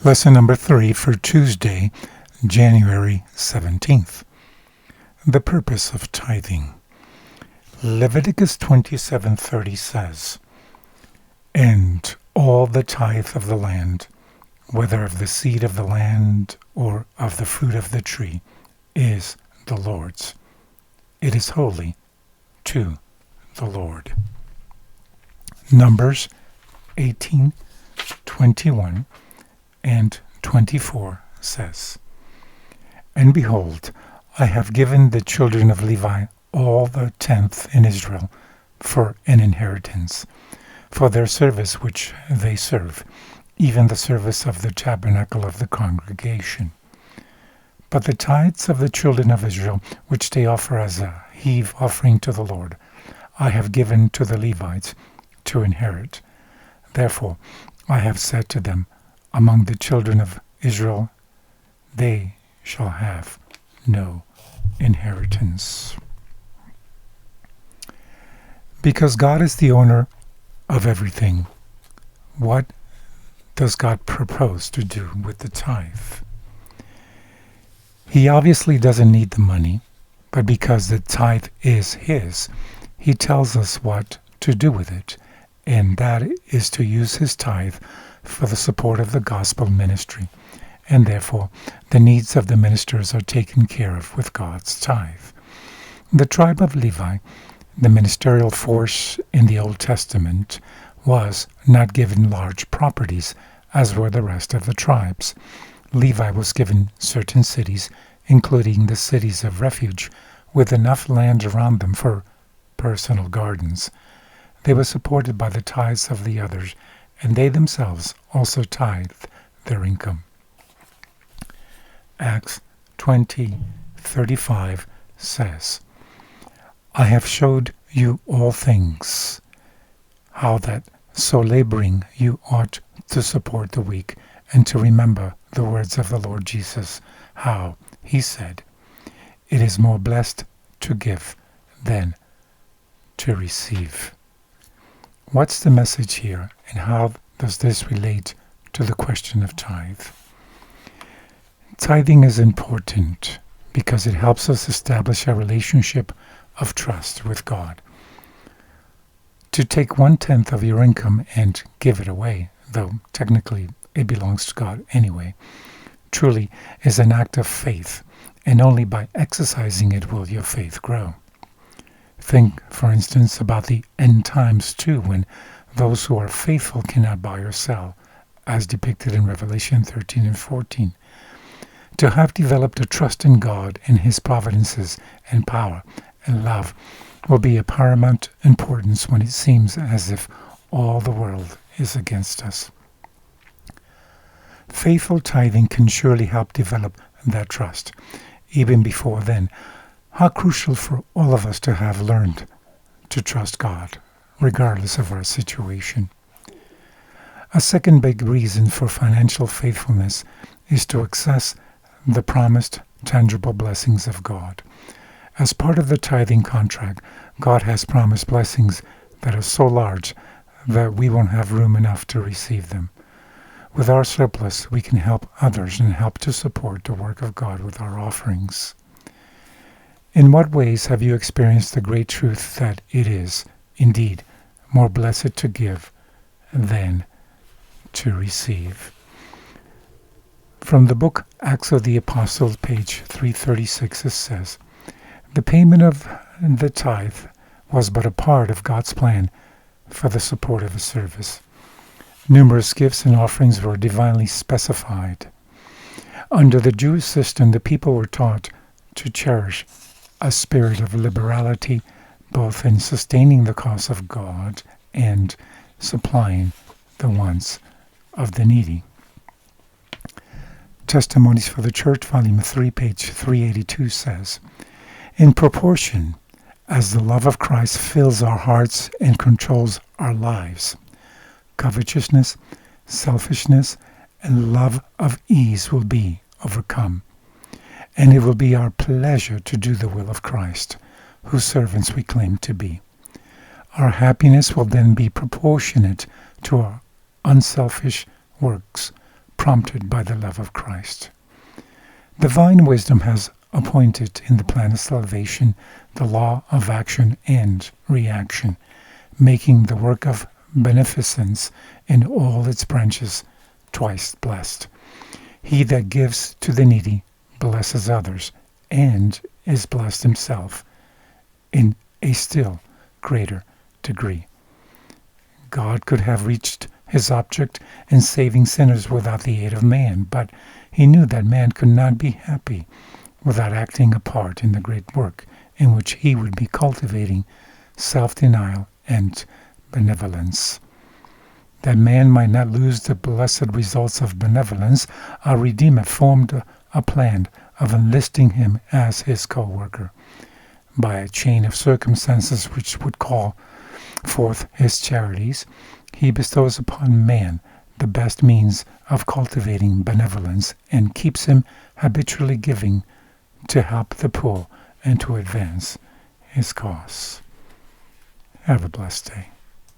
Lesson number 3 for Tuesday, January 17th. The purpose of tithing. Leviticus 27:30 says, "And all the tithe of the land, whether of the seed of the land or of the fruit of the tree, is the Lord's. It is holy to the Lord." Numbers 18:21 and 24 says, "And behold, I have given the children of Levi all the tenth in Israel for an inheritance, for their service which they serve, even the service of the tabernacle of the congregation. But the tithes of the children of Israel, which they offer as a heave offering to the Lord, I have given to the Levites to inherit. Therefore I have said to them, among the children of Israel, they shall have no inheritance." Because God is the owner of everything, what does God propose to do with the tithe? He obviously doesn't need the money, but because the tithe is His, He tells us what to do with it, and that is to use His tithe for the support of the gospel ministry, and therefore the needs of the ministers are taken care of with God's tithe. The tribe of Levi, the ministerial force in the Old Testament, was not given large properties, as were the rest of the tribes. Levi was given certain cities, including the cities of refuge, with enough land around them for personal gardens. They were supported by the tithes of the others, and they themselves also tithed their income. Acts 20:35 says, "I have showed you all things, how that so laboring you ought to support the weak, and to remember the words of the Lord Jesus, how He said, 'It is more blessed to give than to receive.'" What's the message here, and how does this relate to the question of tithe? Tithing is important because it helps us establish a relationship of trust with God. To take 1/10 of your income and give it away, though technically it belongs to God anyway, truly is an act of faith, and only by exercising it will your faith grow. Think, for instance, about the end times too, when those who are faithful cannot buy or sell, as depicted in Revelation 13 and 14. To have developed a trust in God and His providences and power and love will be of paramount importance when it seems as if all the world is against us. Faithful tithing can surely help develop that trust. Even before then, how crucial for all of us to have learned to trust God, regardless of our situation. A second big reason for financial faithfulness is to access the promised tangible blessings of God. As part of the tithing contract, God has promised blessings that are so large that we won't have room enough to receive them. With our surplus, we can help others and help to support the work of God with our offerings. In what ways have you experienced the great truth that it is, indeed, more blessed to give than to receive? From the book Acts of the Apostles, page 336, it says, "The payment of the tithe was but a part of God's plan for the support of His service. Numerous gifts and offerings were divinely specified. Under the Jewish system, the people were taught to cherish a spirit of liberality, both in sustaining the cause of God and supplying the wants of the needy." Testimonies for the Church, Volume 3, page 382 says, "In proportion as the love of Christ fills our hearts and controls our lives, covetousness, selfishness, and love of ease will be overcome, and it will be our pleasure to do the will of Christ, whose servants we claim to be. Our happiness will then be proportionate to our unselfish works, prompted by the love of Christ. Divine wisdom has appointed in the plan of salvation the law of action and reaction, making the work of beneficence in all its branches twice blessed. He that gives to the needy blesses others, and is blessed himself in a still greater degree. God could have reached his object in saving sinners without the aid of man, but he knew that man could not be happy without acting a part in the great work in which he would be cultivating self-denial and benevolence. That man might not lose the blessed results of benevolence, our Redeemer formed a plan of enlisting him as his co-worker. By a chain of circumstances which would call forth his charities, he bestows upon man the best means of cultivating benevolence and keeps him habitually giving to help the poor and to advance his cause. Have a blessed day.